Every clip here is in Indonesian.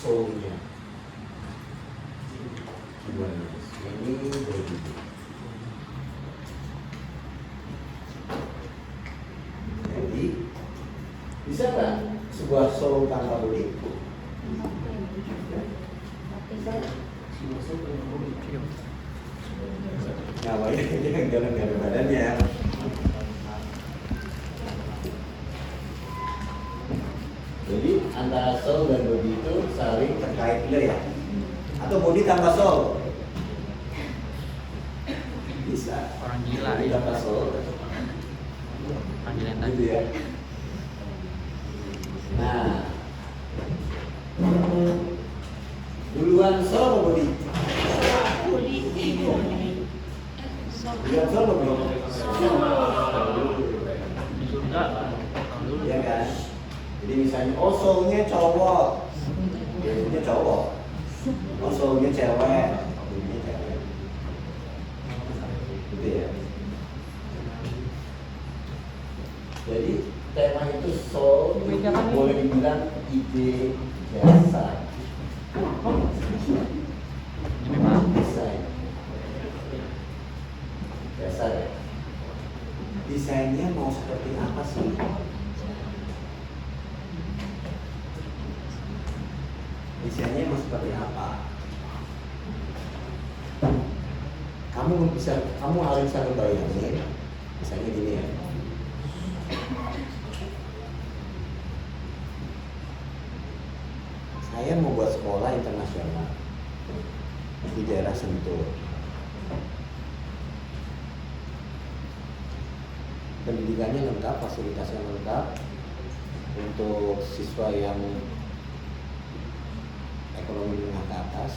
soul-nya. Gimana? Ini begitu. Jadi bisa nggak sebuah soul tanpa body? Namanya dia jalan nggak ada badannya. Jadi antara soul dan body itu saling terkait juga ya? Atau body tanpa soul? Bisa. Orang gila body ya. tanpa soul. Orang gila yang Gitu tadi. ya. Nah, duluan soul atau body? Duluan soul atau belum? Di surga tahun dulu. Iya kan? Jadi misalnya, oh soulnya cowok, biasanya cowok. Oh soulnya cewek, bodinya cewek. Gitu ya. Jadi tema itu soul, itu boleh dibilang ide dasar. Ini Pak. Desain dasar ya. Desainnya mau seperti apa sih? Desainnya mau seperti apa? Kamu harus bisa membayangin, misalnya gini ya. Saya mau buat sekolah internasional di daerah Sentul. Pendidikannya lengkap, fasilitasnya lengkap untuk siswa yang ekonomi menengah ke atas.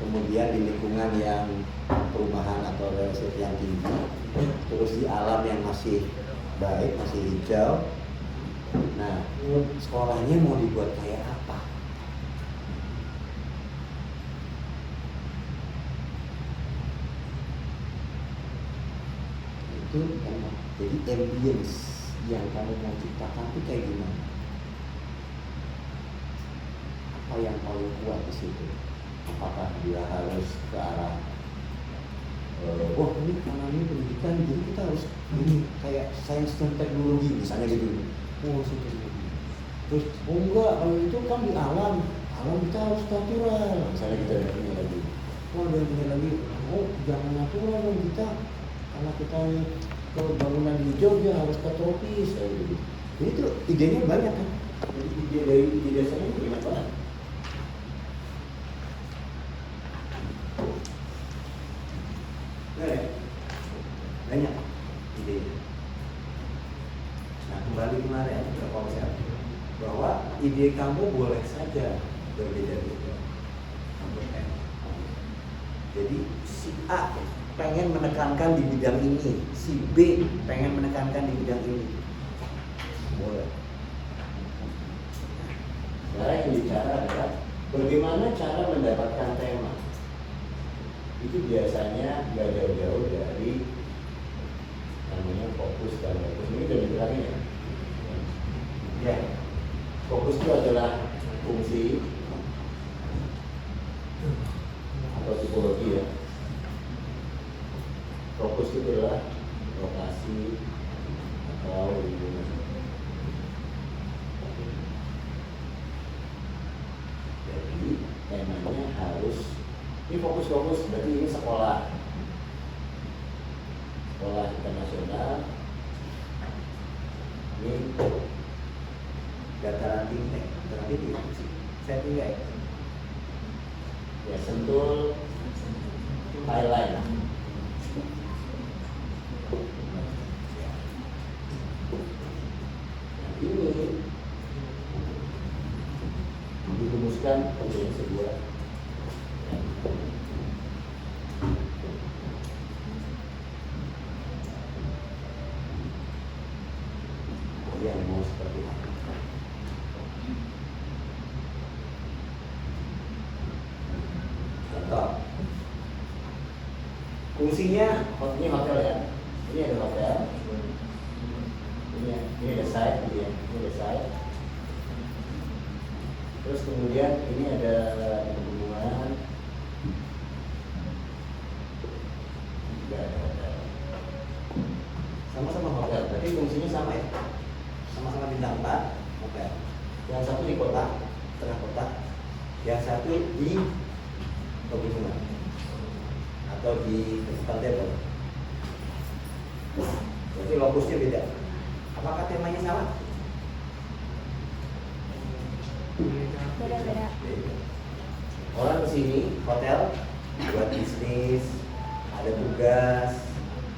Kemudian di lingkungan yang perumahan atau relatif yang tinggi, terus di alam yang masih baik, masih hijau. Nah, sekolahnya mau dibuat kayak apa? Itu emang jadi ambience yang kamu mau ciptakan itu kayak gimana? Apa yang paling kuat di situ? Apakah dia harus ke arah wah ini karena ini pendidikan jadi kita harus ini kayak sains dan teknologi misalnya gitu. Oh sains teknologi. Terus oh enggak, kalau itu kan di alam kita harus natural misalnya kita ada punya lagi. Oh ada punya lagi, oh jangan natural dong kita, karena kita ke bangunan hijau dia harus ke tropis kayak gitu. Jadi tuh idenya banyak kan. Jadi ide dari ide dasarnya itu banyak banget. Banyak idenya. Nah kembali kemarin ke konsep bahwa ide kamu boleh saja berbeda-beda. Jadi si A pengen menekankan di bidang ini, si B pengen menekankan di bidang ini, boleh. Sekarang yang bicara adalah bagaimana cara mendapatkan tema. Itu biasanya nggak jauh-jauh dari namanya fokus dan fokus. Ini udah dibilangin ya. Ya, fokus itu adalah fungsi atau tipologi ya. Fokus itu adalah lokasi atau lingkungan. Jadi temanya harus ini fokus berarti ini sekolah internasional, ini dataran tinggi, saya tinggal ya Sentul Thailand. Ini dirumuskan menjadi sebuah yang mau seperti apa. Contoh, fungsinya ini hotel ya, ini ada hotel, ini ada site, ini ada site. Terus kemudian ini ada hubungan juga ada hotel. Sama-sama hotel, berarti fungsinya sama ya? Sama-sama bintang 4 hotel. Yang satu di kota, tengah kota, yang satu di pegunungan atau di pantai. Berarti lokusnya beda. Apakah temanya sama? Beda-beda. Orang kesini hotel buat bisnis, ada tugas,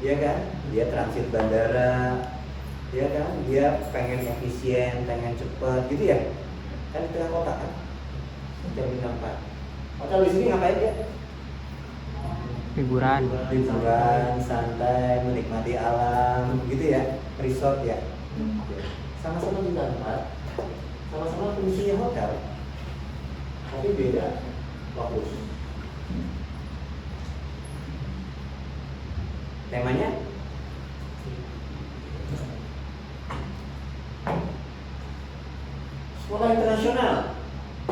ya kan? Dia transit bandara, ya kan? Dia pengen efisien, pengen cepet, gitu ya? Kan di tengah kota kan? Hotel bintang 4. Hotel di sini ngapain dia? Hiburan. Liburan, santai, menikmati alam, gitu ya? Resort ya? Sama-sama bintang 4, sama-sama fungsinya hotel, tapi beda fokus. Temanya sekolah internasional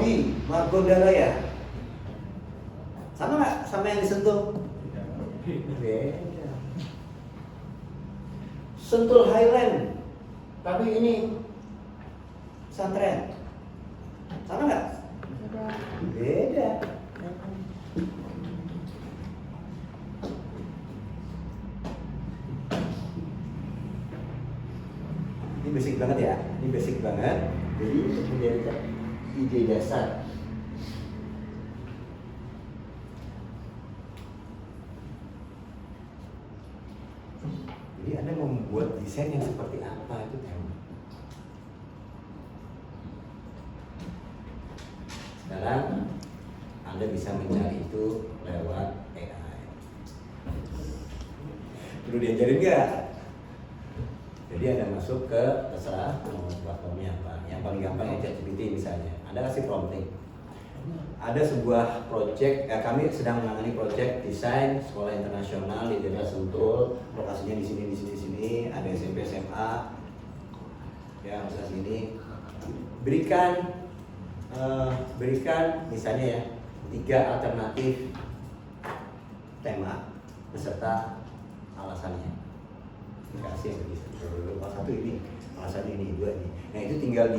di Margonda Raya. Sama nggak sama yang disentuh? Beda. Sentul Highland, tapi ini pesantren. Sama nggak? Beda. Beda. Ini basic banget ya. Ini basic banget. Jadi untuk menjadi ide dasar. Jadi Anda membuat desain yang seperti apa itu tema. Sekarang Anda bisa mencari itu lewat AI. Perlu diajarin nggak? Jadi Anda masuk ke terserah mau platformnya apa. Yang paling gampang ya ChatGPT misalnya. Anda kasih prompting. Ada sebuah project, kami sedang menangani project desain sekolah internasional di daerah Sentul. Lokasinya di sini, di sini, di sini. Ada SMP, SMA. Ya, bisa sini. Berikan misalnya ya 3 alternatif tema beserta alasannya. Dikasih yang bisa. Satu ini, alasannya ini, 2 ini. Nah itu tinggal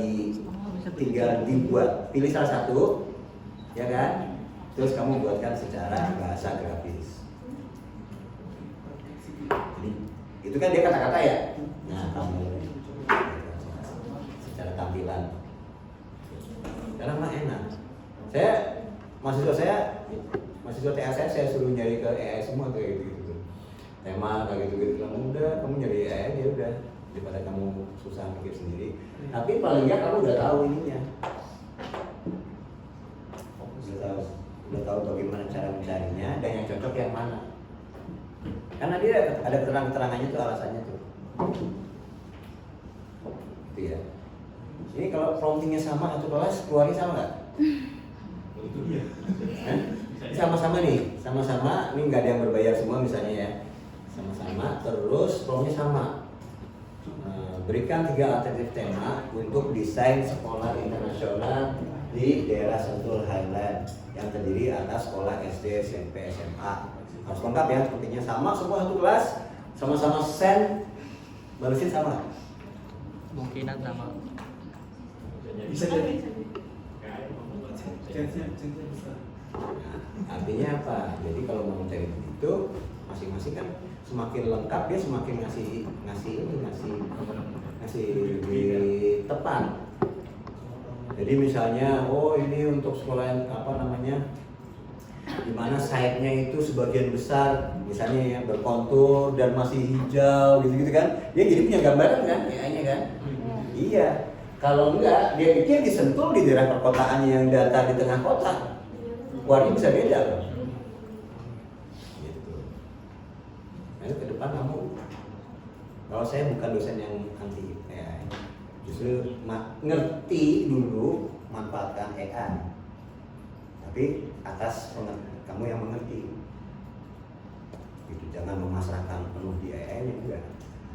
dibuat. Pilih salah satu, ya kan? Terus kamu buatkan secara bahasa grafis. Jadi itu kan dia kata-kata ya. Nah kamu secara tampilan. Karena mah enak. Mahasiswa TA saya suruh nyari ke AI semua tuh kayak gitu. Tema kayak gitu-gitu. Kamu nyari AI ya udah, daripada kamu susah mikir sendiri. Tapi paling nggak kamu udah tahu ininya. Udah tahu bagaimana cara mencarinya dan yang cocok yang mana. Karena dia ada keterangan-keterangannya tuh, alasannya tuh. Gitu ya. Ini kalau promptingnya sama satu kelas, keluarnya sama nggak? Itu dia. Sama-sama nih, sama-sama. Ini nggak ada yang berbayar semua misalnya ya. Sama-sama, terus promptnya sama. Berikan 3 alternatif tema untuk desain sekolah internasional di daerah Sentul Highland yang terdiri atas sekolah SD, SMP, SMA. Harus lengkap ya, sepertinya sama semua satu kelas, sama-sama send, balesin sama. Kemungkinan sama. Bisa jadi. Nah, artinya apa? Jadi kalau mau mencari begitu, masing-masing kan semakin lengkap dia semakin ngasih lebih tepat. Jadi misalnya, oh ini untuk sekolah yang apa namanya, dimana site-nya itu sebagian besar misalnya ya berkontur dan masih hijau gitu-gitu kan, dia jadi punya gambaran kan, AI-nya kan? Iya. Kalau enggak, dia pikir disentul di daerah perkotaan yang data di tengah kota, warnanya bisa beda loh. Gitu. Nah, ke depan kamu, kalau saya bukan dosen yang anti AI, justru ngerti dulu manfaatkan AI, tapi atas kamu yang mengerti. Gitu, jangan memasrahkan penuh di AI-nya juga.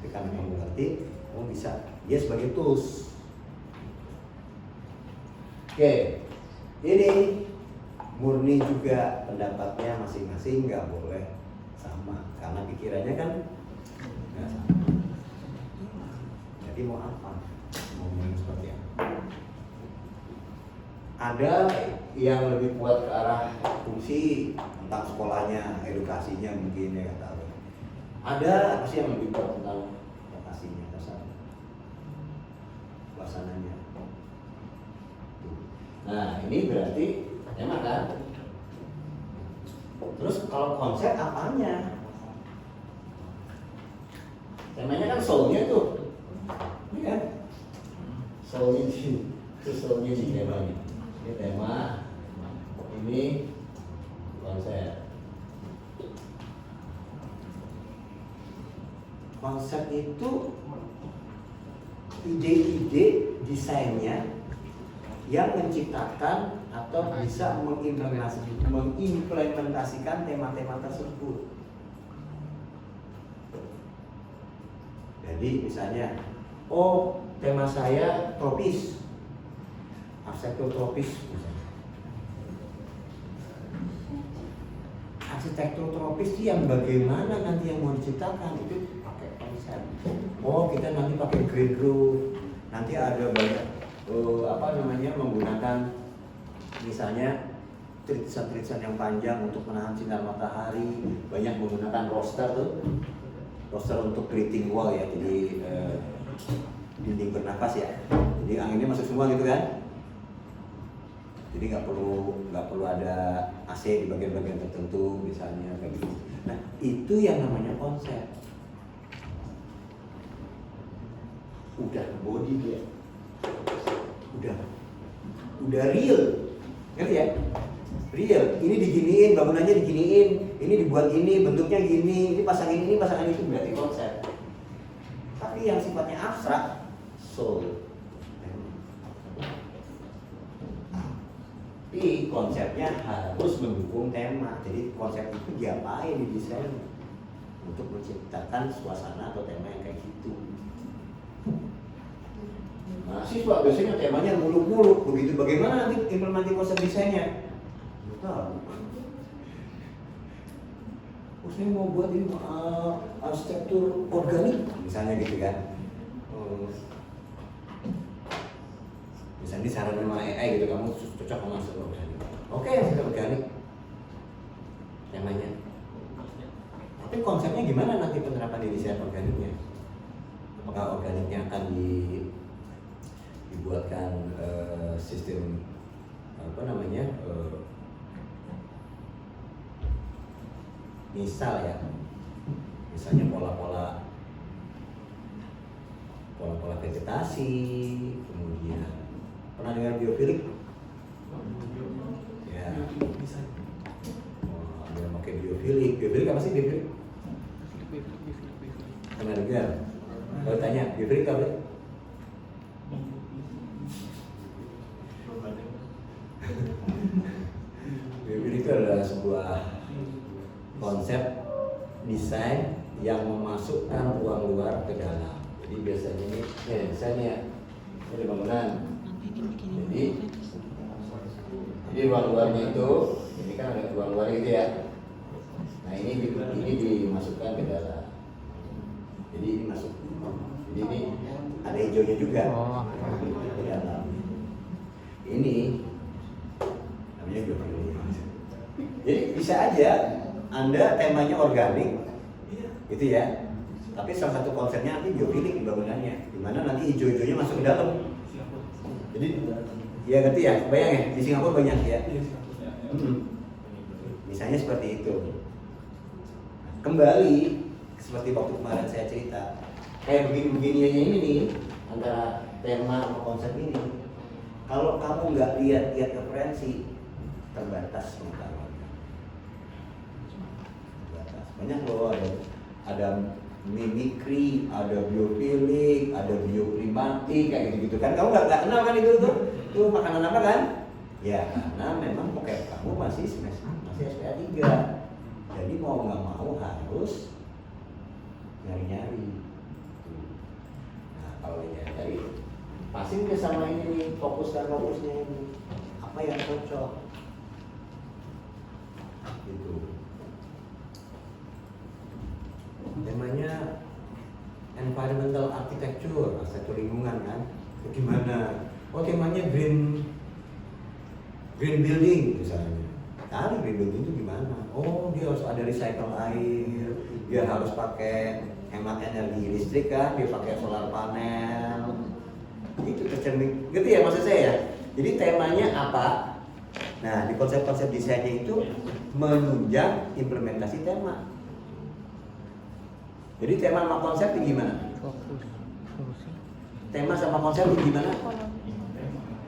Tapi kalau kamu mengerti, kamu bisa dia sebagai tools. Oke. Ini murni juga pendapatnya masing-masing, nggak boleh sama karena pikirannya kan nggak sama. Jadi mau apa? Mau ngomong seperti apa? Ada yang lebih kuat ke arah fungsi tentang sekolahnya, edukasinya mungkin ya nggak tahu. Ada apa sih yang lebih kuat tentang lokasinya, suasananya. Nah ini berarti tema kan. Terus kalau konsep apanya? Temanya kan soulnya tuh, ini kan? Soulnya di temanya. Ini tema, ini konsep. Konsep itu ide-ide desainnya yang menciptakan atau bisa mengimplementasikan tema-tema tersebut. Jadi misalnya, oh tema saya tropis, arsitektur tropis misalnya. Arsitektur tropis sih yang bagaimana nanti yang mau diciptakan itu pakai konsep. Oh kita nanti pakai green roof, nanti ada banyak menggunakan misalnya tritisan yang panjang untuk menahan sinar matahari, banyak menggunakan roster untuk breathing wall ya, jadi dinding bernapas ya, jadi anginnya masuk semua gitu kan, jadi nggak perlu ada AC di bagian-bagian tertentu misalnya kayak gitu. Nah itu yang namanya konsep, udah body dia. Udah real, ngerti ya? Real. Ini diginiin, bangunannya diginiin, ini dibuat ini, bentuknya gini, ini pasangin itu berarti konsep. Tapi yang sifatnya abstrak, soul. Tapi konsepnya harus mendukung tema. Jadi konsep itu diapain di desain untuk menciptakan suasana atau tema yang kayak gitu. Mahasiswa biasanya temanya muluk-muluk, begitu bagaimana nanti implementasi konsep desainnya? Tahu. Saya mau buat ini arsitektur organik, misalnya gitu kan. Misalnya saran sama AI gitu, kamu cocok sama arsitektur organik. Oke, arsitektur organik temanya. Tapi konsepnya gimana nanti penerapan di desain organiknya? Apakah organiknya akan dibuatkan sistem misalnya pola-pola vegetasi, kemudian pernah dengar biofilik? Ya, ada yang pakai biofilik apa sih biofilik? Pernah dengar? Kalau tanya biofilik apa? Biofilik itu adalah sebuah konsep desain yang memasukkan ruang luar ke dalam. Jadi biasanya ini, misalnya ini bangunan. Jadi ruang luarnya itu, ini kan ada ruang luar gitu ya. Nah ini dimasukkan ke dalam. Jadi ini masuk. Jadi ini ada hijaunya juga ke dalam. Ini namanya biofilik. Jadi bisa aja Anda temanya organik, gitu ya. Tapi salah satu konsepnya nanti biofilik di bangunannya, dimana nanti hijau-hijaunya masuk ke dalam. Jadi, ya ngerti ya, bayang ya, di Singapura banyak ya. Misalnya seperti itu. Kembali seperti waktu kemarin saya cerita, kayak begini-beginiannya ini nih, antara tema sama konsep ini. Kalau kamu nggak lihat referensi, terbatas pengetahuan. Banyak loh, ada mimikri, ada biofilik, ada bioklimatik kayak gitu kan. Kamu nggak kenal kan itu makanan apa kan? Ya karena memang pokoknya kamu masih SPA 3. Jadi mau nggak mau harus nyari-nyari. Nah kalau nyari pasti udah sama ini nih fokusnya ini. apa yang cocok gitu. Temanya environmental architecture, arsitektur lingkungan kan, gimana? Oh temanya green building misalnya. Nah, green building itu gimana? Oh dia harus ada recycle air, dia harus pakai hemat energi listrik kan, dia pakai solar panel. Itu tercermin, gitu ya maksud saya ya. Jadi temanya apa? Nah di konsep-konsep desainnya itu menunjang implementasi tema. Jadi tema sama konsep itu gimana? Fokus. Fungsi. Tema sama konsep itu gimana?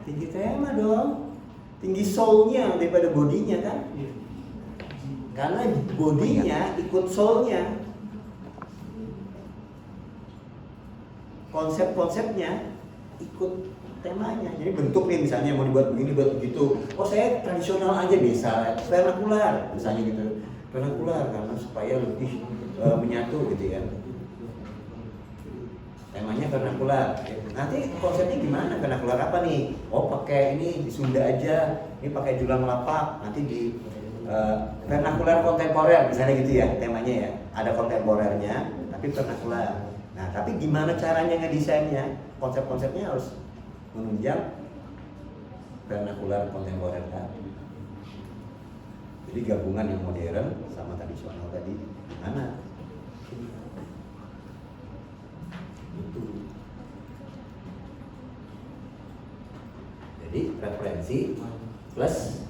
Tinggi tema dong. Tinggi soul-nya daripada bodinya kan? Karena bodinya ikut soul-nya. Konsep-konsepnya ikut temanya. Jadi bentuk nih misalnya mau dibuat begini, buat begitu. Oh saya tradisional aja bisa, vernakular misalnya gitu. Vernakular karena supaya lebih menyatu gitu ya. Temanya vernakular. Nanti konsepnya gimana? Vernakular apa nih? Oh pakai ini di Sunda aja, ini pakai Julang Lapak. Nanti di vernakular kontemporer misalnya gitu ya temanya ya. Ada kontemporernya, tapi vernakular. Nah tapi gimana caranya ngedesainnya? Konsep-konsepnya harus menunjang vernakular kontemporer kan. Jadi gabungan yang modern sama tradisional tadi gimana? Itu. Jadi referensi plus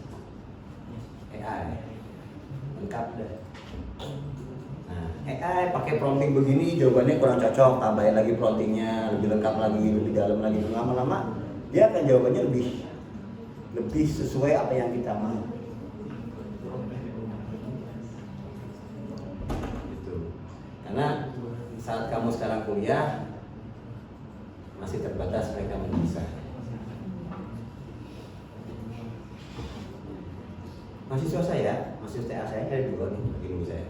AI lengkap deh. Nah, AI pakai prompting begini jawabannya kurang cocok, tambahin lagi promptingnya lebih lengkap lagi, lebih dalam lagi, lama-lama dia akan jawabannya lebih sesuai apa yang kita mau. Gitu. Karena saat kamu sekarang kuliah masih terbatas mereka mendesain. Mahasiswa saya, mahasiswa TA saya ada dua nih di guru saya.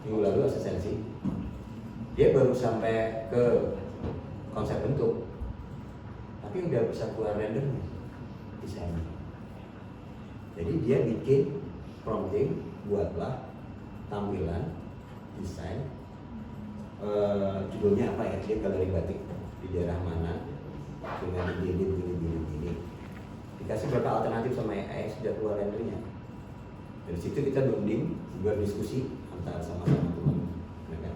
Minggu lalu asistensi, dia baru sampai ke konsep bentuk, tapi udah bisa keluar rendernya desainnya. Jadi dia bikin prompting, buatlah tampilan desain. Judulnya apa ya? Dia galeri batik di daerah mana? Dengan begini. Dikasih beberapa alternatif sama AI sudah keluar rendernya. Dari situ kita bonding, berdiskusi antara sama-sama teman mereka.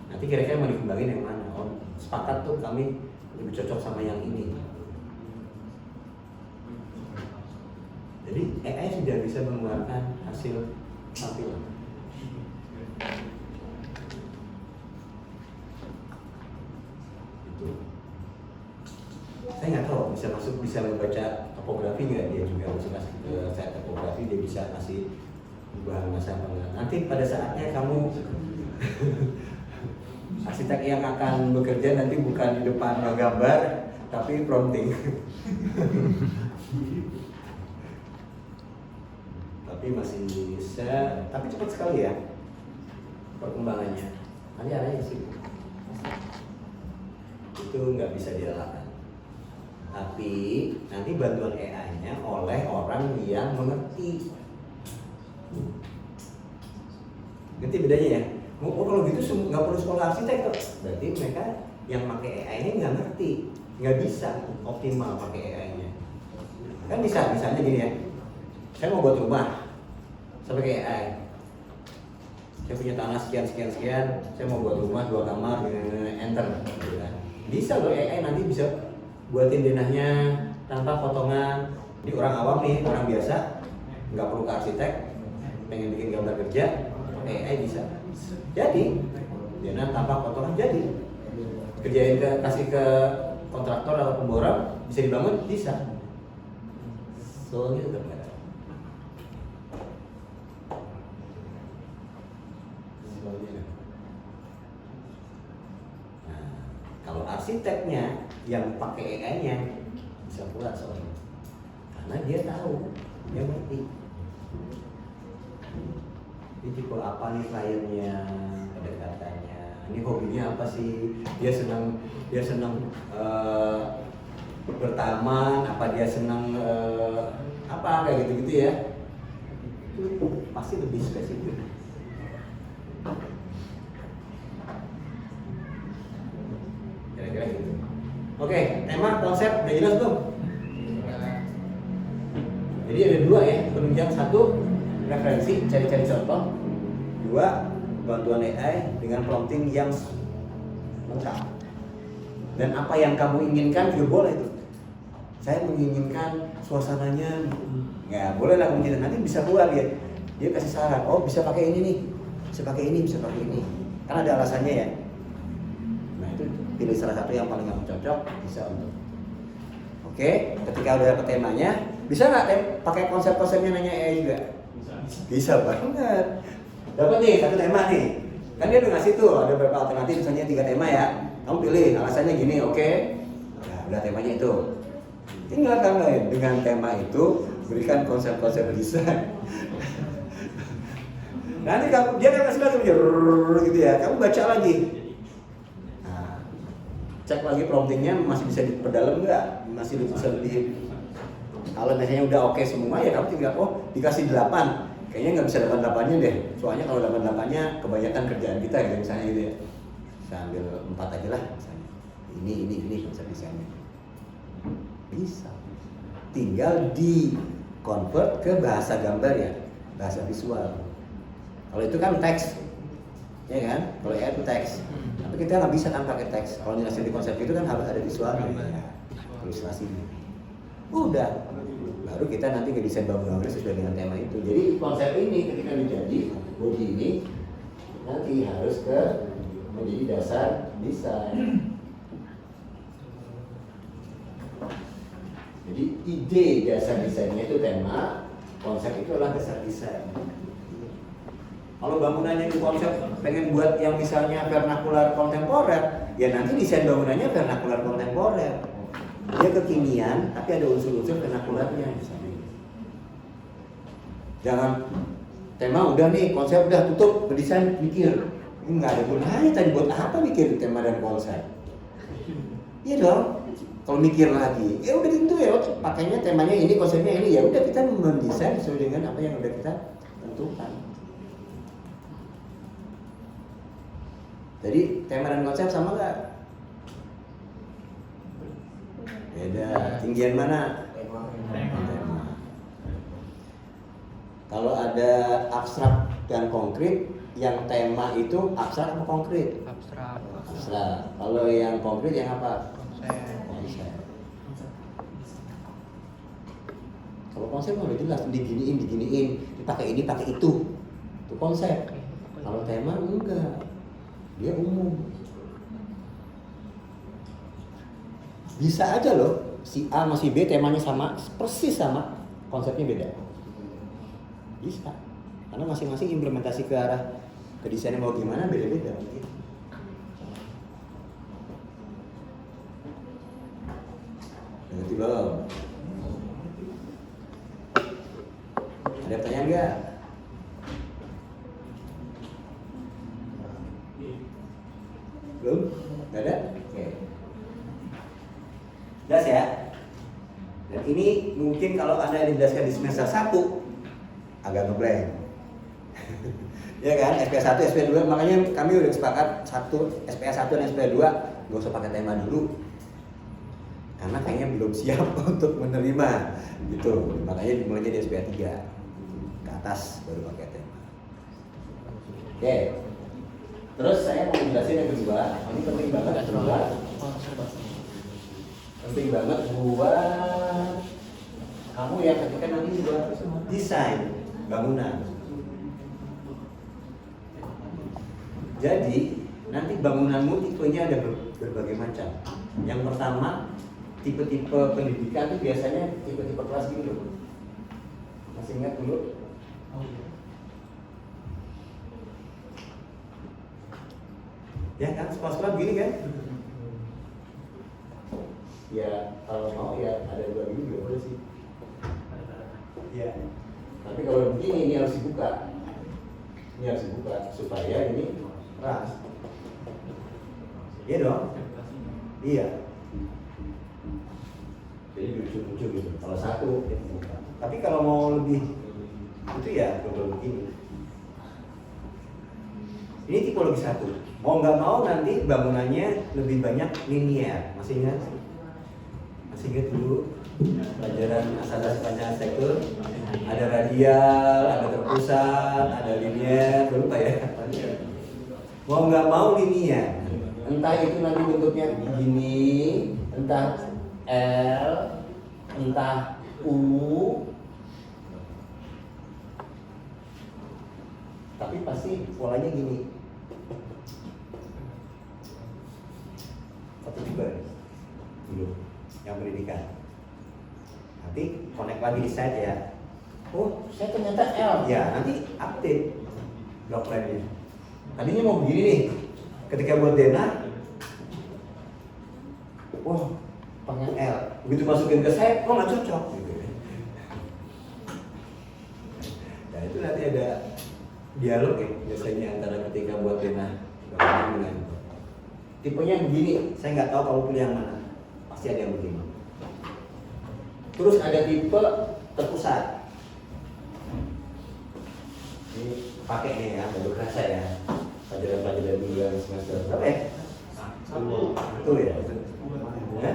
Nanti kira-kira mau dikembangin yang mana? Oh, sepakat tuh kami lebih cocok sama yang ini. Jadi AI sudah bisa mengeluarkan hasil tampilan. Itu. Saya nggak tahu bisa membaca topografi nggak, dia juga bisa kasih ke saya topografi, dia bisa kasih bahan masa apa enggak. Nanti pada saatnya kamu arsitek yang akan bekerja nanti bukan di depan gambar tapi prompting. Tapi masih bisa, tapi cepat sekali ya perkembangannya. Nanti arahnya sih itu nggak bisa dielakkan. Tapi nanti bantuan AI-nya oleh orang yang mengerti. Ngerti bedanya ya? Oh kalau gitu nggak perlu sekolah arsitek kok. Berarti mereka yang pakai AI-nya nggak ngerti, nggak bisa optimal pakai AI-nya. Kan bisa, misalnya gini ya, saya mau buat rumah, saya pakai AI. Saya punya tanah sekian, saya mau buat rumah 2 kamar, enter. Gitu kan. Bisa loh AI nanti bisa buatin denahnya tanpa potongan. Jadi orang awam nih, orang biasa, nggak perlu ke arsitek, pengen bikin gambar kerja, AI bisa. Jadi denah tanpa potongan jadi. Kerjain kasih ke kontraktor atau pemborong, bisa dibangun, bisa. Soalnya tetap nggak ada. Nah, kalau arsiteknya yang pakai AI-nya bisa pula soalnya, karena dia tahu, dia ngerti. Ini tipe apa nih kliennya, kedekatannya, ini hobinya apa sih? Dia senang bertaman, apa dia senang apa kayak gitu-gitu ya. Itu pasti lebih spesifik. Kira-kira gitu. Oke, tema konsep udah jelas belum? Jadi ada dua ya penunjang, satu referensi, cari-cari contoh, dua bantuan AI dengan prompting yang lengkap. Dan apa yang kamu inginkan juga boleh tuh. Saya menginginkan suasananya, nggak boleh lah mungkin nanti bisa keluar dia kasih saran, oh bisa pakai ini nih, bisa pakai ini, bisa pakai ini, karena ada alasannya ya. Nah itu pilih salah satu yang paling kamu cocok, bisa untuk. Oke, ketika udah dapet temanya, bisa nggak pakai konsep-konsepnya nanya AI juga? Bisa banget. Dapat nih satu tema nih, kan dia udah ngasih tuh ada beberapa alternatif, misalnya 3 tema ya. Kamu pilih alasannya gini, oke? Nah, udah temanya itu. Tinggal kamu dengan tema itu berikan konsep-konsep desain. Nanti dia kan kasih lagi gitu ya. Kamu baca lagi. Nah, cek lagi promptingnya masih bisa diperdalam nggak? Masih bisa lebih. Kalau misalnya udah oke semua ya kamu tinggal dikasih 8. Kayaknya nggak bisa 8-8-nya deh. Soalnya kalau 8-8-nya kebanyakan kerjaan kita gitu misalnya gitu ya. Bisa ambil 4 aja lah misalnya. Ini konsep desainnya. Bisa. Tinggal di convert ke bahasa gambar ya, bahasa visual. Kalau itu kan teks, ya kan? Kalau AI itu teks. Tapi kita nggak bisa kan pakai teks. Kalau jelasin di konsep itu kan harus ada visualnya, ya. Ilustrasinya. Udah, baru kita nanti ngedesain bangunan sesuai dengan tema itu. Jadi konsep ini ketika dijadi body ini nanti harus menjadi dasar desain. Jadi ide dasar desainnya itu tema, konsep itu adalah dasar desain. Kalau bangunannya itu konsep pengen buat yang misalnya vernakular kontemporer, ya nanti desain bangunannya vernakular kontemporer. Dia kekinian, tapi ada unsur-unsur vernakularnya misalnya. Jangan tema udah nih, konsep udah tutup, berdesain mikir. Nggak ada gunanya tadi buat apa mikir tema dan konsep? Iya dong. Kalau mikir lagi, ya udah gitu ya, pakainya temanya ini, konsepnya ini, ya udah kita mendesain sesuai dengan apa yang udah kita tentukan. Jadi tema dan konsep sama nggak? Beda. Tinggian mana? Tema. Kalau ada abstrak dan konkret, yang tema itu abstrak atau konkret? Abstrak. Abstrak. Kalau yang konkret yang apa? Konsep. Kalau konsep udah jelas, diginiin, dipakai ini, pakai itu konsep. Kalau tema enggak, dia umum. Bisa aja loh, si A sama si B temanya sama, persis sama, konsepnya beda. Bisa, karena masing-masing implementasi ke arah ke desainnya mau gimana beda-beda. Ngerti belum? Ada pertanyaan nggak? Belum? Nggak ada? Oke. Jelas ya? Dan ini mungkin kalau Anda dijelaskan di semester 1 agak ngeblank. Ya kan? SP1, SP2, makanya kami udah sepakat SPA 1 dan SPA 2 nggak usah pakai tema dulu. Karena kayaknya belum siap untuk menerima gitu. Makanya mulainya di SPA 3 ke atas baru pakai tema. Oke. Terus saya mau jelasin yang kedua. Ini penting banget kedua. Penting banget buat kamu yang ketika nanti buat desain bangunan. Jadi nanti bangunanmu tipenya ada berbagai macam. Yang pertama, tipe-tipe pendidikan itu biasanya tipe-tipe kelas gini loh. Masih ingat dulu? Ya kan, sekolah-sekolah begini kan? Ya kalau mau ya ada 2 gini juga boleh sih. Ya. Tapi kalau begini ini harus dibuka. Ini harus dibuka supaya ini ras. Iya dong? Iya. Jadi lucu-lucu gitu. Kalau satu itu buka. Tapi kalau mau lebih itu ya double begini. Ini tipologi satu. Mau nggak mau nanti bangunannya lebih banyak linear. Masih ingat? Masih ingat dulu pelajaran asal-asal arsitektur? Ada radial, ada terpusat, ada linear, lupa ya. Mau nggak mau linear. Entah itu nanti bentuknya begini, entah L, entah U. Tapi pasti polanya gini. Satu juga dulu yang pendidikan. Nanti connect lagi di site ya. Oh, saya ternyata L. Ya, nanti update block plan-nya. Tadinya mau begini nih. Ketika buat denah, wah, pengen L. Begitu masukin ke site, kok nggak cocok gitu. Nah, itu nanti ada dialog ya biasanya antara ketika buat denah dengan tipenya begini, saya nggak tahu kalau pilih yang mana, pasti ada yang begini. Terus ada tipe terpusat. Ini pakai nih ya, baru kerasa ya. Pelajaran-pelajaran dulu yang semester berapa ya? Betul ya? Ya?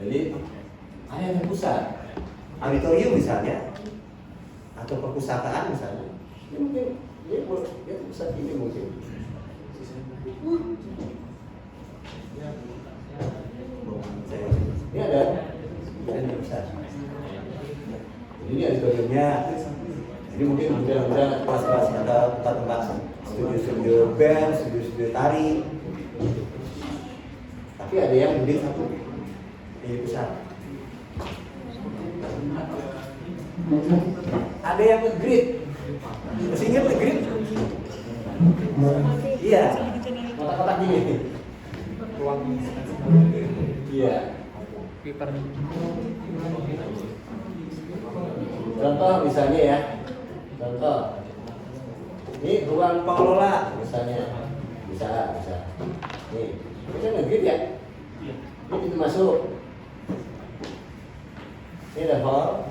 Jadi ada yang terpusat. Auditorium misalnya, atau perpustakaan misalnya. Ini mungkin dia pusat ini mungkin. Ini ada pusat. Ini auditoriumnya. Jadi mungkin mudah-mudahan kelas-kelas ada tempat-tempat studio-studio band, studio-studio tari. Tapi ada yang mungkin satu di pusat. Ada yang nge-grid. Masih ingat nge-grid? Iya. Kotak-kotak gini. Iya. Contoh misalnya ya. Contoh. Ini ruang pengelola misalnya. Bisa. Nih, itu nge-grid ya? Ini pintu masuk. Ini ada hall.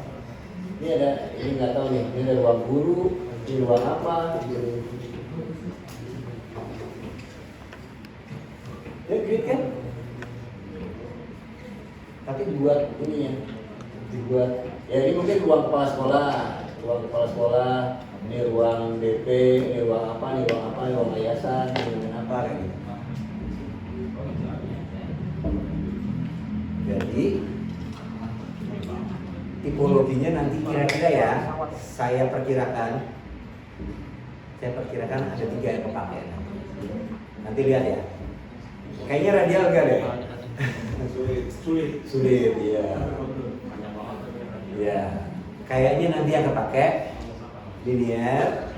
Ini ada, ini nggak tahu nih, ini ada ruang guru, ini ruang apa, gitu. Ya grid kan? Tapi dibuat ini ya, dibuat, ya ini mungkin ruang kepala sekolah, ini ruang DP, ini ruang apa, ini ruang yayasan, ini apa, kayak gitu. Jadi tipologinya nanti kira-kira ya, saya perkirakan ada 3 yang kepakai. Nanti lihat ya. Kayaknya radial enggak deh? Sulit, iya. Iya. Kayaknya nanti yang kepakai linear,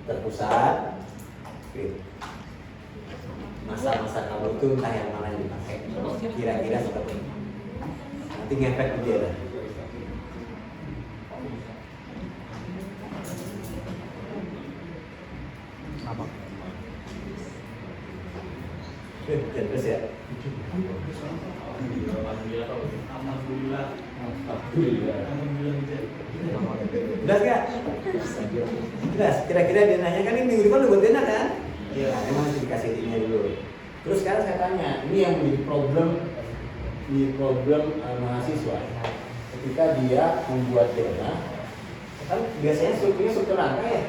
terpusat, grid. Masa-masa kamu itu entah yang mana yang dipakai. Kira-kira seperti ini. Nanti ngefek ke dia. Apa? Terus ya. Alhamdulillah. Jelas gak? Jelas. Kira-kira dia nanya kan ini minggu depan lu buat denah kan? Iya. Emang harus dikasih ini dulu. Terus sekarang saya tanya, ini yang menjadi problem mahasiswa ketika dia membuat denah, kan biasanya struktur rangka ya.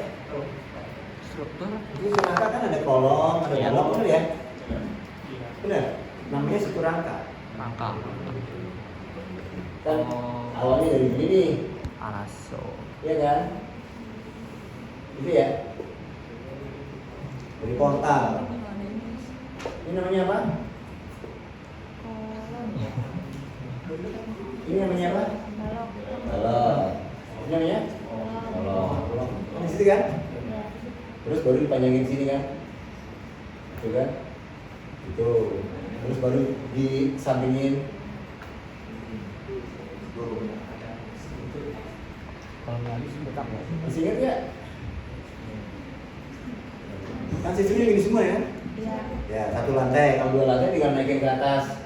Ini rangka kan ada kolom, ada blok, benar ya? Benar. Namanya struktur rangka. Kan awalnya dari begini. Araso. Iya kan? Itu ya. Dari portal. Ini namanya apa? Ini namanya apa? Balok. Ini namanya? Balok. Di situ kan? Terus baru dipanjangin sini kan? Itu kan? Itu. Terus baru disampingin. Kalau nggak habis tetap ya. Masih ingat ya? Kan sistemnya gini semua ya? Iya. Ya, satu lantai. Kalau dua lantai tinggal naikin ke atas.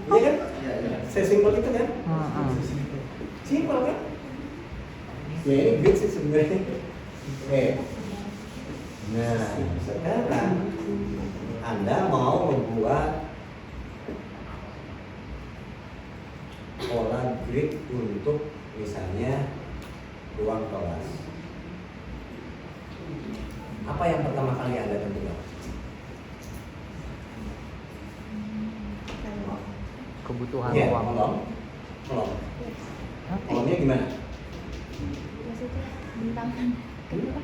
Iya kan? Sesimpel itu kan? Simpel kan? Ya ini grid sih sebenarnya. Oke. Nah, sekarang Anda mau membuat pola grid untuk misalnya ruang kelas. Apa yang pertama kali Anda tentukan? Kebutuhan Ya, ruang. kolom. Kolomnya gimana? Maksudnya bentangan kenapa?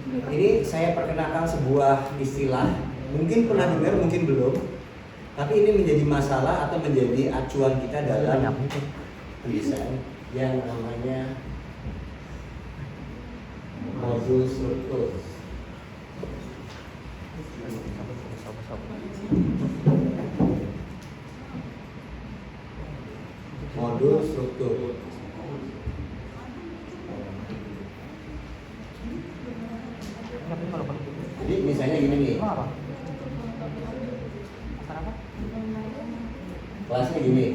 Ini saya perkenalkan sebuah istilah, mungkin pernah dengar, mungkin belum. Tapi ini menjadi masalah atau menjadi acuan kita dalam pendesain yang namanya modul struktur. Modul struktur. Jadi misalnya gini nih, kelasnya gini.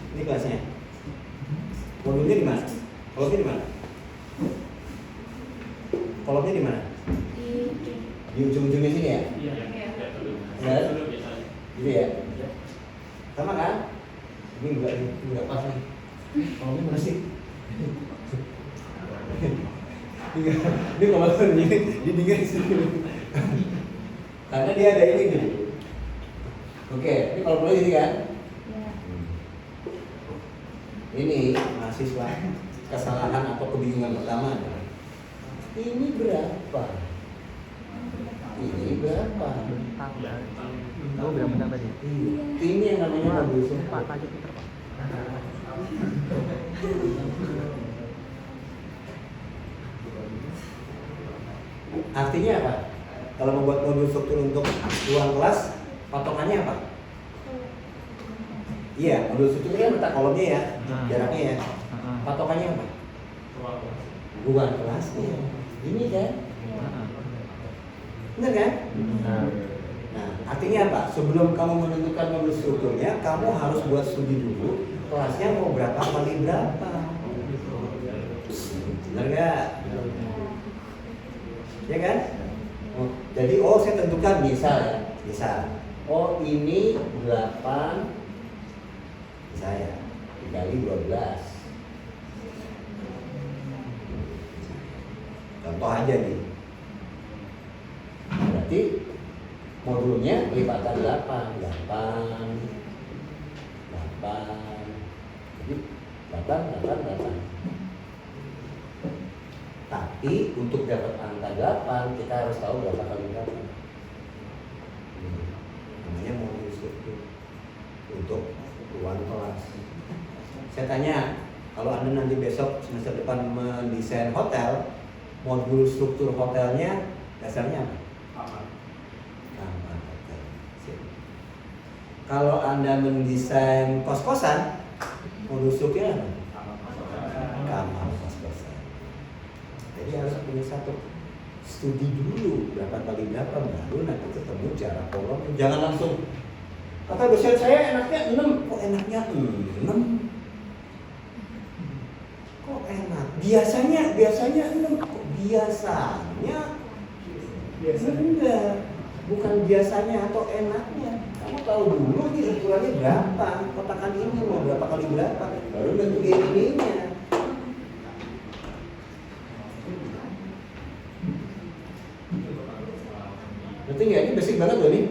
Ini kelasnya. Modulnya di mana? Kolomnya di mana? Kolomnya di mana? Di ujung-ujungnya sini ya? Iya. Ya. Duduk biasanya. Gitu ya? Sama kan? Ini enggak pas nih. Kolomnya mana sih? Ini kalau ini dingin sini. Karena dia ada ini nih. Oke, ini kalau boleh ini kan? Ini mahasiswa kesalahan atau kebingungan pertama adalah ini berapa? Ini berapa? Bentang. Kamu bilang bentang tadi. Ini yang namanya modul Pak, struktur. lanjut pinter Pak. Artinya apa? Kalau membuat modul struktur untuk ruang kelas, patokannya apa? Iya, modul struktur kan letak kolomnya ya, jaraknya ya. Patokannya apa? Ruang kelasnya. Ini kan? Benar kan? Nah, artinya apa? Sebelum kamu menentukan modul strukturnya, kamu harus buat studi dulu kelasnya mau berapa kali berapa. Benar nggak? Ya kan? Jadi saya tentukan misal. Oh ini 8 saya dikali 12. Contoh aja nih. Berarti modulnya lipatan 8. Jadi 8. Tapi untuk dapat angka 8 kita harus tahu berapa kali 8. Namanya modul struktur untuk ruang kelas. Saya tanya, kalau Anda nanti besok semester depan mendesain hotel, modul struktur hotelnya dasarnya apa? Kamar hotel. Sip. Kalau Anda mendesain kos-kosan, modul strukturnya apa? Kamar kos-kosan. Jadi harus punya satu studi dulu berapa kali berapa, baru nanti ketemu cara kolom. Jangan langsung kata dosen saya enaknya 6. Kok enaknya 6? Kok enak? Biasanya 6. Kok biasanya? Enggak. Bukan biasanya atau enaknya. Kamu tahu dulu ini ukurannya berapa, kotakan ini mau berapa kali berapa, baru nentuin ininya. Berarti nggak, ini basic banget loh nih.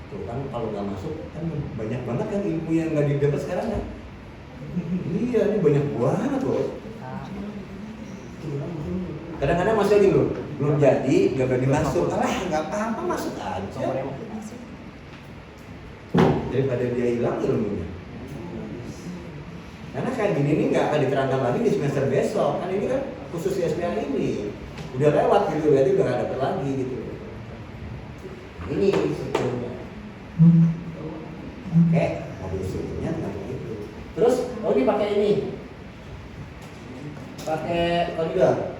Tuh kan kalau nggak masuk kan banyak banget kan ilmu yang nggak didapat sekarang kan. Iya, ini banyak banget loh. Kadang-kadang masih lagi loh, belum jadi, nggak berani masuk. Nggak apa-apa, masuk aja. Daripada dia hilang ilmunya. Karena kayak gini nih nggak akan diterangkan lagi di semester besok. Kan ini kan khusus di SPA ini. Udah lewat gitu, berarti udah nggak dapet lagi gitu. Ini strukturnya. Oke, modul strukturnya tentang itu. Terus, ini pakai ini, pakai koridor.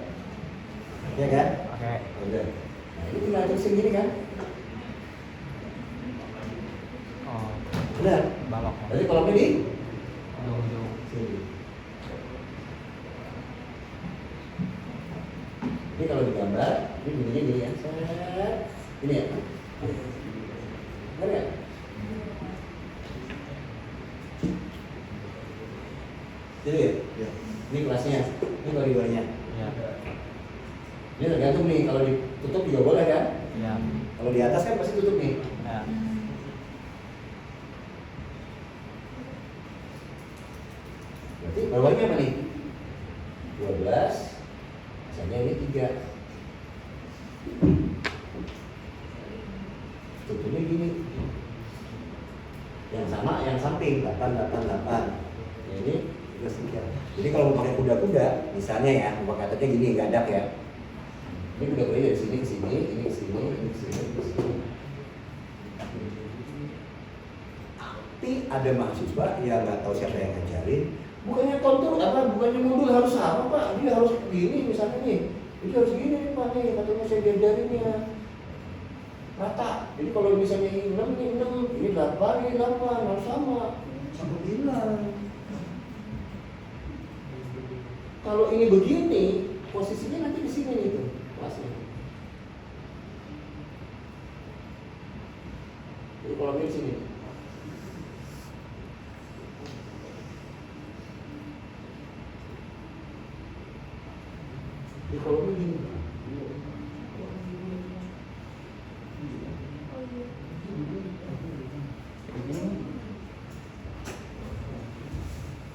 Benar. Bawah. Berarti kolomnya di Ujung-ujung. sini. Ini kalau digambar, ini bunyinya gini ya. Set. Ini ya. Benar ya? Jadi ya? Ya. Ini kelasnya, ini koridornya. Iya. Ini tergantung nih, kalau ditutup juga boleh kan? Iya. Kalau di atas kan pasti tutup nih. Iya. Berarti bawahnya apa nih? 12. Misalnya ini 3. Tutupnya gini. Yang sama, yang samping 8, 8, 8. Ya, ini 3. Jadi kalau mau pakai kuda-kuda, misalnya ya, mau pakai atasnya gini, gadak ya. Ini kuda-kuda dari sini ke sini, ini ke sini, ini ke sini, ini ke sini. Tapi ada mahasiswa yang nggak tahu siapa yang ngajarin, bukannya kontur apa, bukannya modul harus sama Pak, dia harus begini misalnya nih, ini harus gini nih Pak nih, katanya saya diajarinnya rata. Jadi kalau misalnya ini 6, ini 6, ini 8, ini 8, harus sama. Sama bilang. Kalau ini begini, posisinya nanti di sini nih tuh, kelasnya. Jadi kalau ini di sini. Di kolom ini.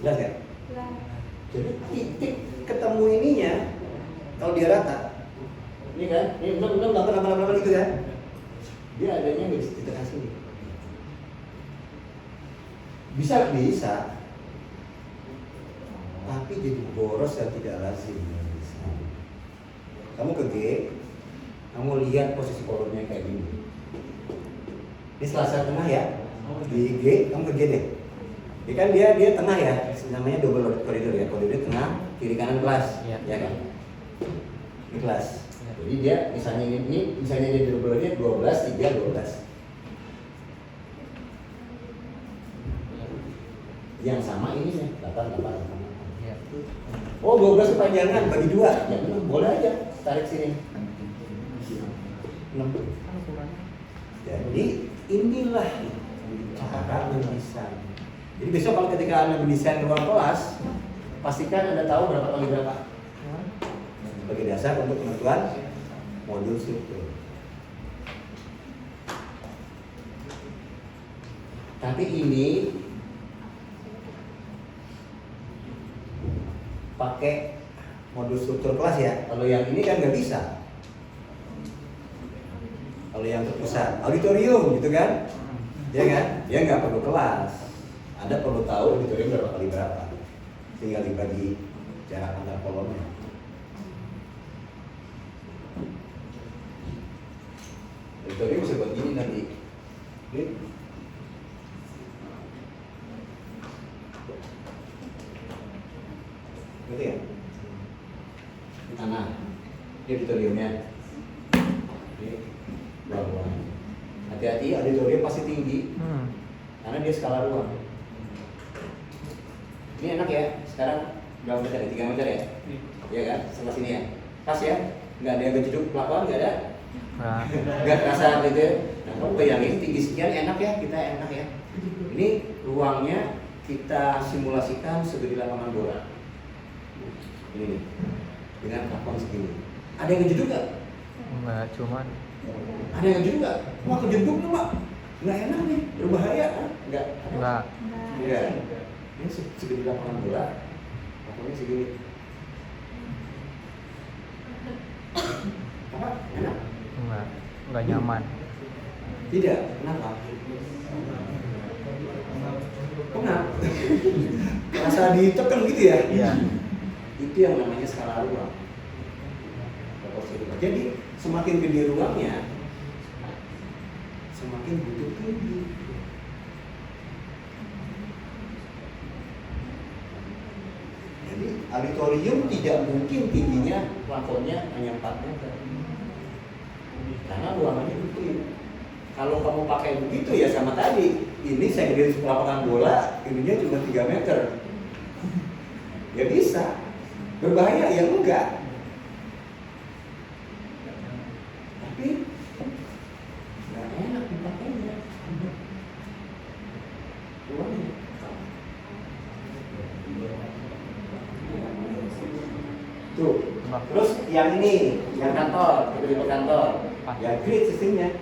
Jelas ya? Lah. Jadi titik ketemu ininya kalau dia rata, ini kan, ini 6, 6, 8, 8, 8 gitu kan? Dia adanya di tengah sini. Bisa, tapi jadi boros dan tidak lazim. Kamu ke G, kamu lihat posisi kolomnya kayak gini. Ini selasar tengah ya. Di G, kamu ke G deh. Ini kan dia tengah ya, namanya double koridor ya. Koridor tengah, kiri kanan kelas, Iya. ya kan? Ini kelas. Iya. Jadi dia misalnya ini misalnya dia double koridor 12, 3, 12. Yang sama ini nih, 8, 8, 8. Iya. Oh, 12 kepanjangan bagi 2. Ya benar, boleh aja tarik sini. 6. Jadi inilah cara mendesain. Jadi besok kalau ketika Anda mendesain ruang kelas, pastikan Anda tahu berapa kali berapa. Sebagai dasar untuk penentuan modul struktur. Tapi ini pakai modul struktur kelas ya. Kalau yang ini kan nggak bisa. Kalau yang terpusat, auditorium gitu kan, ya kan? Dia nggak perlu kelas. Anda perlu tahu auditorium berapa kali berapa. Tinggal dibagi jarak antar kolomnya. Auditorium bisa buat gini nanti. Ini. Gitu ya? Ini tanah. Ini auditoriumnya. Ini ruang-ruang. Hati-hati, auditorium pasti tinggi karena dia skala ruang. Ini enak ya, sekarang berapa meter ya? 3 meter ya? Iya kan? Sebelah sini ya? Pas ya? Nggak ada yang gedung pelakon, nggak ada? Nggak terasa gitu ya? Nah, kamu bayangin tinggi sekian enak ya? Kita enak ya? Ini ruangnya kita simulasikan segede lapangan bola. Ini nih, dengan plafon segini. Ada yang ngejeduk nggak? Enggak, cuman Ada yang ngejeduk nggak? Wah kejeduk tuh Pak, nggak enak nih, berbahaya kan? Nggak. enggak. Iya. Ini segede lapangan bola, lapangannya segini. Apa? Enak? Enggak nyaman. Tidak. Kenapa? Kenapa? Rasa ditekan gitu ya? Iya. Itu yang namanya skala ruang. Proporsi ruang. Jadi semakin gede ruangnya, semakin butuh tinggi. Jadi auditorium tidak mungkin tingginya plafonnya hanya 4 meter. Karena ruangannya gede. Kalau kamu pakai begitu ya sama tadi, ini saya gedein lapangan bola, ininya cuma 3 meter. Ya bisa, berbahaya ya enggak. Tapi nggak enak dipakainya. Tuh, terus yang ini, yang kantor, tipe kantor, yang grid sistemnya.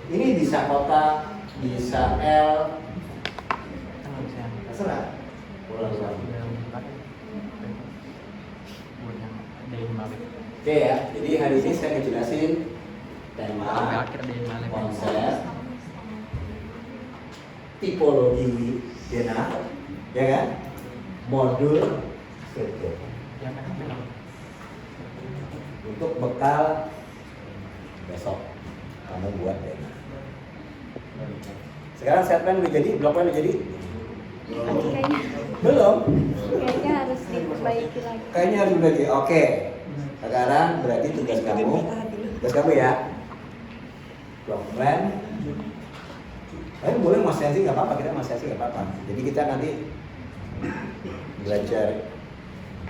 Ini bisa kotak, bisa L, terserah. Oke ya, jadi hari ini saya ngejelasin tema, konsep, tipologi DNA, ya kan? Modul struktur. Untuk bekal besok kamu buat DNA. Sekarang set plan udah jadi, blok plan udah jadi? Lagi kayaknya. Belum. Kayaknya harus diperbaiki lagi. Kayaknya harus lagi. Oke. Sekarang berarti tugas kamu ya. Blok plan. Tapi boleh Mas Yansi nggak apa-apa, kita Mas Yansi nggak apa-apa. Jadi kita nanti belajar.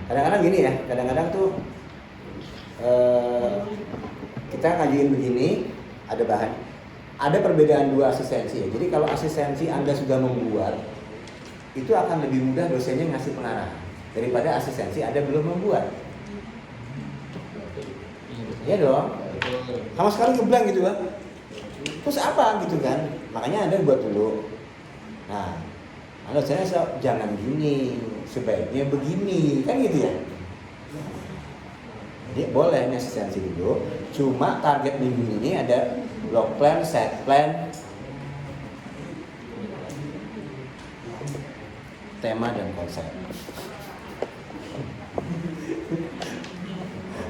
Kadang-kadang gini ya, kadang-kadang tuh kita ngajuin begini, ada bahan. Ada perbedaan dua asistensi ya. Jadi kalau asistensi Anda sudah membuat, itu akan lebih mudah dosennya ngasih pengarahan daripada asistensi Anda belum membuat. Iya dong. Sama sekali ngeblank gitu kan. Terus apa gitu kan? Makanya Anda buat dulu. Nah, kalau saya jangan gini, sebaiknya begini, kan gitu ya. Jadi boleh ini asistensi dulu. Cuma target minggu ini ada block plan, set plan, tema dan konsep.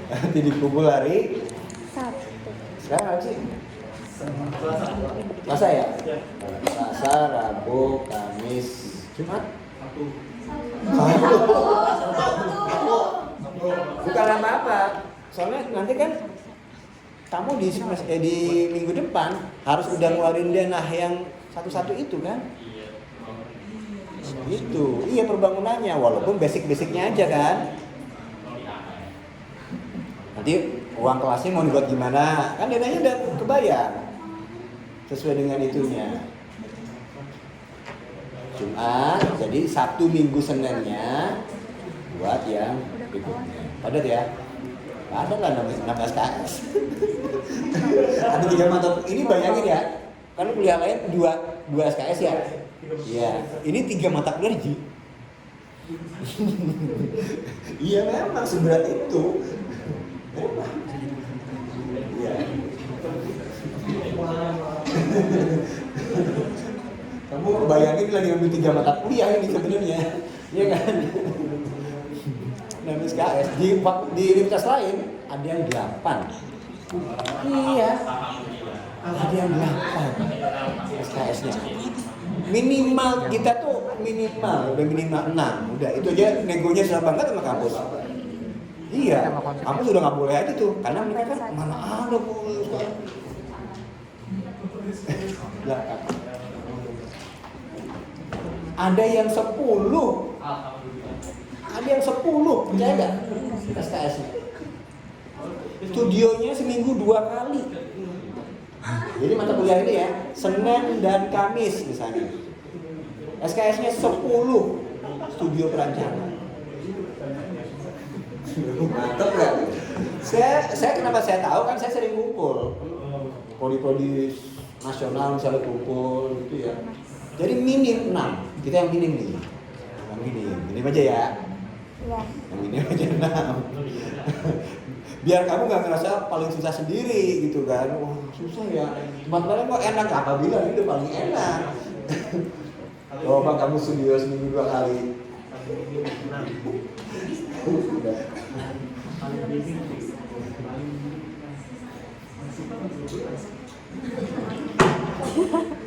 Nanti dikumpul hari Sabtu. sekarang apa sih? Selasa ya? Selasa, Rabu, Kamis, Jumat? Sabtu. Bukan apa-apa. Soalnya nanti kan kamu di minggu depan harus udah ngeluarin denah yang satu-satu itu kan? Itu, iya perbangunannya, walaupun basic-basicnya aja kan. Nanti uang kelasnya mau dibuat gimana? Kan dananya udah kebayar sesuai dengan itunya. Jumat, jadi Sabtu, Minggu, Seninnya buat yang berikutnya. Padat ya? Padat lah 16 KS. Ada 3 mata, ini bayangin ya. Kan kuliah lain 2 SKS ya? Iya, ini 3 mata kuliah Ji. Iya memang seberat itu. Memang. Iya. Kamu bayangin lagi ngambil 3 mata kuliah ini sebenarnya, iya kan? 16 SKS di universitas lain ada yang 8. Iya. Ada yang 8 SKS-nya. Minimal kita tuh udah minimal 6. Udah itu aja negonya susah banget sama kampus. Iya, kampus udah nggak boleh aja tuh, karena mereka kan mana ada bu. Ada yang 10. Ada yang 10, percaya nggak? SKS-nya. Studionya seminggu 2 kali. Jadi mata kuliah ini ya, Senin dan Kamis misalnya. SKS-nya 10 studio perancangan. Mantap kan? Saya kenapa saya tahu kan saya sering kumpul. Prodi-prodi nasional misalnya kumpul gitu ya. Jadi minim 6. Kita yang minim nih. Yang minim aja ya. Iya. Yang minim aja 6. Biar kamu nggak ngerasa paling susah sendiri gitu kan. Wah susah ya, tempat lain kok enak, apa bilang itu paling enak. Coba kamu studio seminggu 2 kali.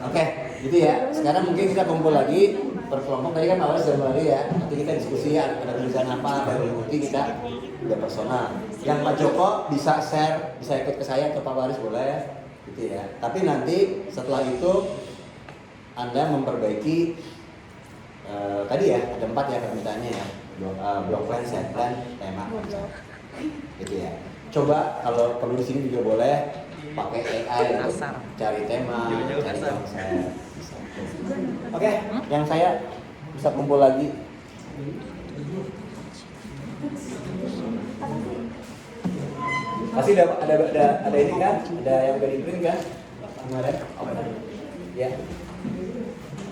Oke, gitu ya. Sekarang mungkin kita kumpul lagi per kelompok. Tadi kan awalnya sudah mulai ya. Nanti kita diskusi ya, ada tulisan apa, ada bukti kita udah personal. Yang Pak Joko bisa share, bisa ikut ke saya, ke Pak Waris boleh ya. gitu ya. Tapi nanti setelah itu Anda memperbaiki tadi ya, ada 4 ya permintaannya ya. Block plan, set plan, tema. Gitu ya. Coba kalau perlu di sini juga boleh pakai AI untuk Asar. cari tema, Jauh-jauh cari asar. konsep. Oke, yang saya bisa kumpul lagi. Pasti ada ini kan? Ada yang udah di print kan? Kemarin? Ya.